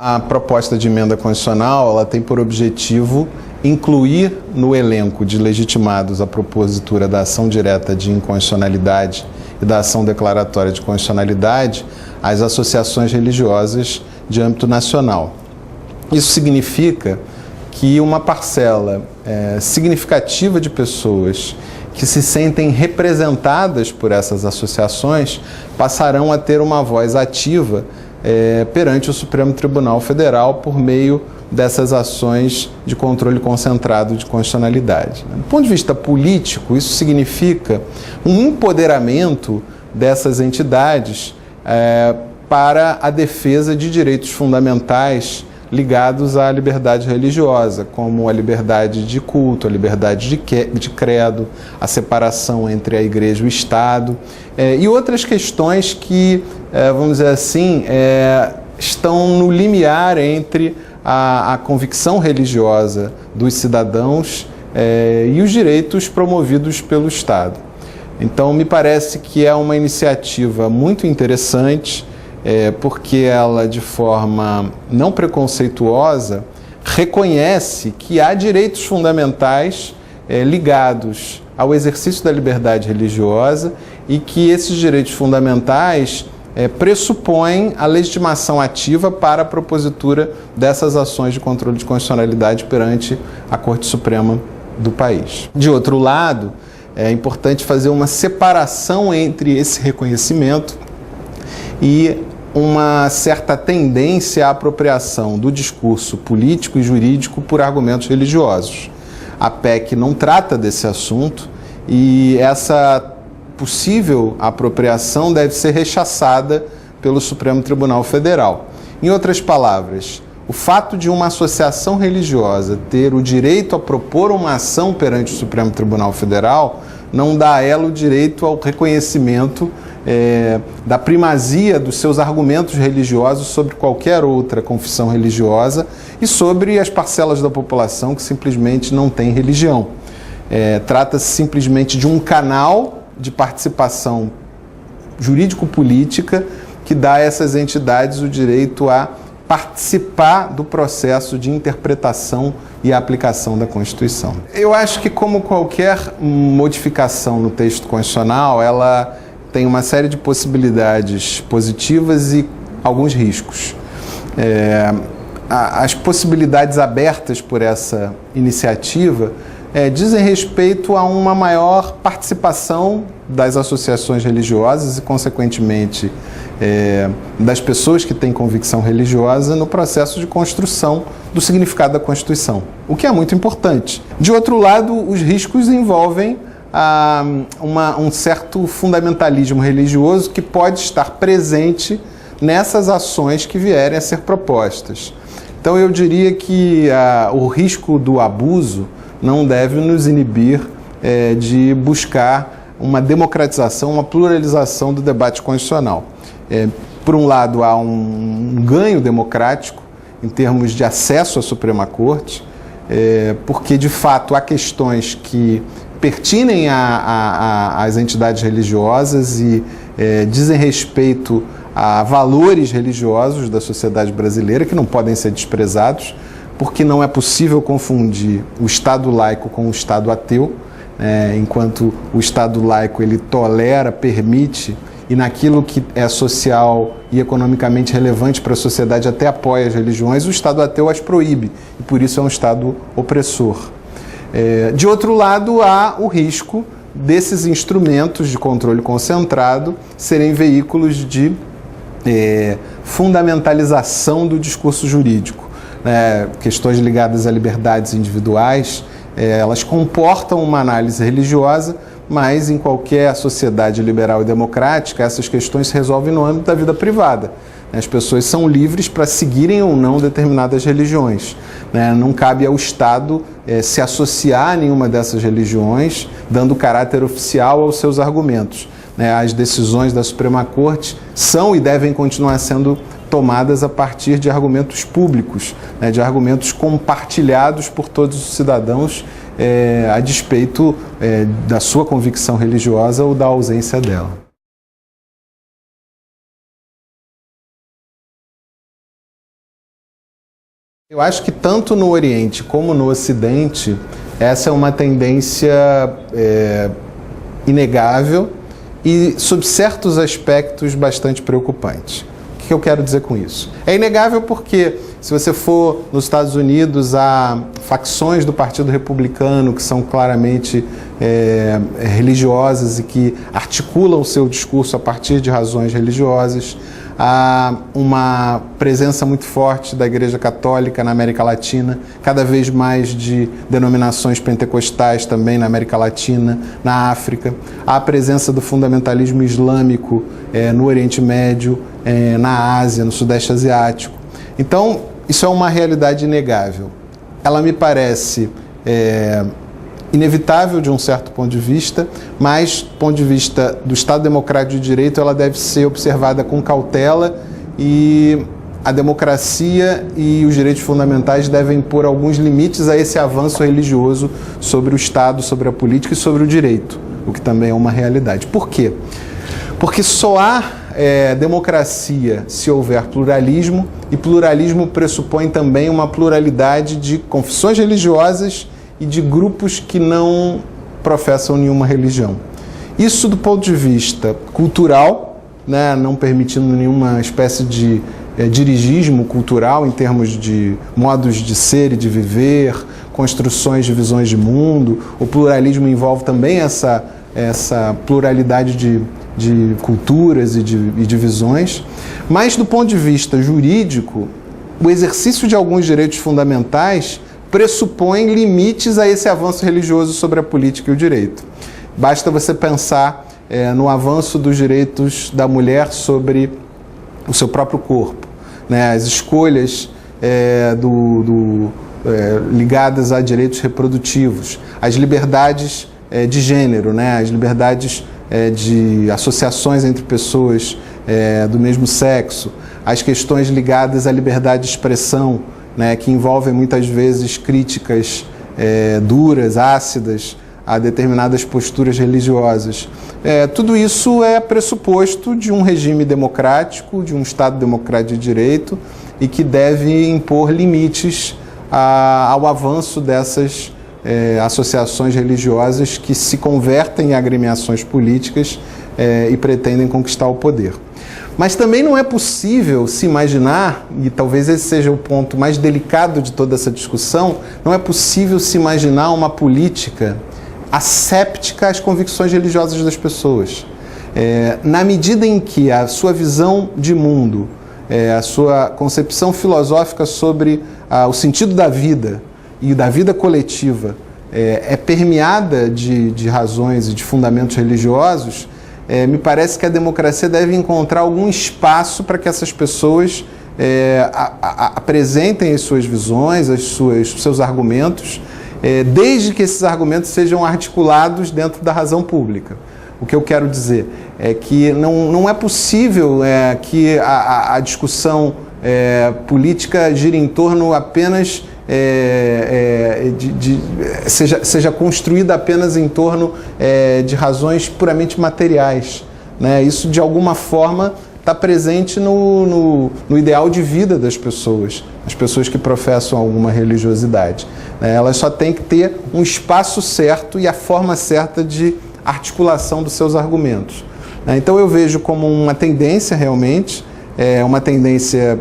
A proposta de emenda constitucional ela tem por objetivo incluir no elenco de legitimados à propositura da ação direta de inconstitucionalidade e da ação declaratória de constitucionalidade as associações religiosas de âmbito nacional. Isso significa que uma parcela significativa de pessoas que se sentem representadas por essas associações passarão a ter uma voz ativa perante o Supremo Tribunal Federal por meio dessas ações de controle concentrado de constitucionalidade. Do ponto de vista político, isso significa um empoderamento dessas entidades para a defesa de direitos fundamentais ligados à liberdade religiosa, como a liberdade de culto, a liberdade de credo, a separação entre a Igreja e o Estado, e outras questões que, vamos dizer assim, estão no limiar entre a convicção religiosa dos cidadãos e os direitos promovidos pelo Estado. Então, me parece que é uma iniciativa muito interessante, porque ela, de forma não preconceituosa, reconhece que há direitos fundamentais ligados ao exercício da liberdade religiosa e que esses direitos fundamentais pressupõem a legitimação ativa para a propositura dessas ações de controle de constitucionalidade perante a Corte Suprema do país. De outro lado, é importante fazer uma separação entre esse reconhecimento e uma certa tendência à apropriação do discurso político e jurídico por argumentos religiosos. A PEC não trata desse assunto e essa possível apropriação deve ser rechaçada pelo Supremo Tribunal Federal. Em outras palavras, o fato de uma associação religiosa ter o direito a propor uma ação perante o Supremo Tribunal Federal não dá a ela o direito ao reconhecimento da primazia dos seus argumentos religiosos sobre qualquer outra confissão religiosa e sobre as parcelas da população que simplesmente não têm religião. Trata-se simplesmente de um canal de participação jurídico-política que dá a essas entidades o direito a participar do processo de interpretação e aplicação da Constituição. Eu acho que, como qualquer modificação no texto constitucional, ela tem uma série de possibilidades positivas e alguns riscos. As possibilidades abertas por essa iniciativa dizem respeito a uma maior participação das associações religiosas e, consequentemente, das pessoas que têm convicção religiosa no processo de construção do significado da Constituição, o que é muito importante. De outro lado, os riscos envolvem um certo fundamentalismo religioso que pode estar presente nessas ações que vierem a ser propostas. Então, eu diria que o risco do abuso não deve nos inibir de buscar uma democratização, uma pluralização do debate constitucional. Por um lado, há um ganho democrático em termos de acesso à Suprema Corte, porque, de fato, há questões que pertinem às entidades religiosas e dizem respeito a valores religiosos da sociedade brasileira que não podem ser desprezados, porque não é possível confundir o Estado laico com o Estado ateu, enquanto o Estado laico ele tolera, permite e naquilo que é social e economicamente relevante para a sociedade até apoia as religiões, o Estado ateu as proíbe e por isso é um Estado opressor. De outro lado, há o risco desses instrumentos de controle concentrado serem veículos de fundamentalização do discurso jurídico. Questões ligadas a liberdades individuais, elas comportam uma análise religiosa, mas em qualquer sociedade liberal e democrática, essas questões se resolvem no âmbito da vida privada. As pessoas são livres para seguirem ou não determinadas religiões. Não cabe ao Estado se associar a nenhuma dessas religiões, dando caráter oficial aos seus argumentos. As decisões da Suprema Corte são e devem continuar sendo tomadas a partir de argumentos públicos, de argumentos compartilhados por todos os cidadãos a despeito da sua convicção religiosa ou da ausência dela. Eu acho que tanto no Oriente como no Ocidente, essa é uma tendência inegável e, sob certos aspectos, bastante preocupante. O que eu quero dizer com isso? É inegável porque, se você for nos Estados Unidos, há facções do Partido Republicano que são claramente religiosas e que articulam o seu discurso a partir de razões religiosas. Há uma presença muito forte da Igreja Católica na América Latina, cada vez mais de denominações pentecostais também na América Latina, na África. Há a presença do fundamentalismo islâmico no Oriente Médio, na Ásia, no Sudeste Asiático. Então, isso é uma realidade inegável. Ela me parece inevitável de um certo ponto de vista, mas do ponto de vista do Estado Democrático de Direito, ela deve ser observada com cautela e a democracia e os direitos fundamentais devem impor alguns limites a esse avanço religioso sobre o Estado, sobre a política e sobre o direito, o que também é uma realidade. Por quê? Porque só há democracia se houver pluralismo, e pluralismo pressupõe também uma pluralidade de confissões religiosas e de grupos que não professam nenhuma religião. Isso do ponto de vista cultural, né, não permitindo nenhuma espécie de dirigismo cultural em termos de modos de ser e de viver, construções de visões de mundo. O pluralismo envolve também essa pluralidade de culturas e de visões. Mas do ponto de vista jurídico, o exercício de alguns direitos fundamentais pressupõe limites a esse avanço religioso sobre a política e o direito. Basta você pensar no avanço dos direitos da mulher sobre o seu próprio corpo, né? As escolhas ligadas a direitos reprodutivos, as liberdades de gênero, né? As liberdades de associações entre pessoas do mesmo sexo, as questões ligadas à liberdade de expressão, né, que envolvem muitas vezes críticas duras, ácidas, a determinadas posturas religiosas. Tudo isso é pressuposto de um regime democrático, de um Estado democrático de direito, e que deve impor limites ao avanço dessas associações religiosas que se convertem em agremiações políticas e pretendem conquistar o poder. Mas também não é possível se imaginar, e talvez esse seja o ponto mais delicado de toda essa discussão, não é possível se imaginar uma política asséptica às convicções religiosas das pessoas. Na medida em que a sua visão de mundo, a sua concepção filosófica sobre o sentido da vida e da vida coletiva é permeada de razões e de fundamentos religiosos, me parece que a democracia deve encontrar algum espaço para que essas pessoas apresentem as suas visões, os seus argumentos, desde que esses argumentos sejam articulados dentro da razão pública. O que eu quero dizer é que não é possível que a discussão política gire em torno apenas seja construída apenas em torno de razões puramente materiais, né? Isso, de alguma forma, está presente no ideal de vida das pessoas, as pessoas que professam alguma religiosidade, né? Elas só têm que ter um espaço certo e a forma certa de articulação dos seus argumentos, né? Então eu vejo como uma tendência realmente, uma tendência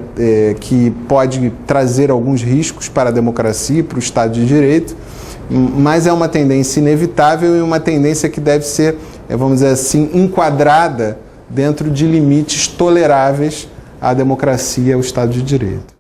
que pode trazer alguns riscos para a democracia e para o Estado de Direito, mas é uma tendência inevitável e uma tendência que deve ser, vamos dizer assim, enquadrada dentro de limites toleráveis à democracia e ao Estado de Direito.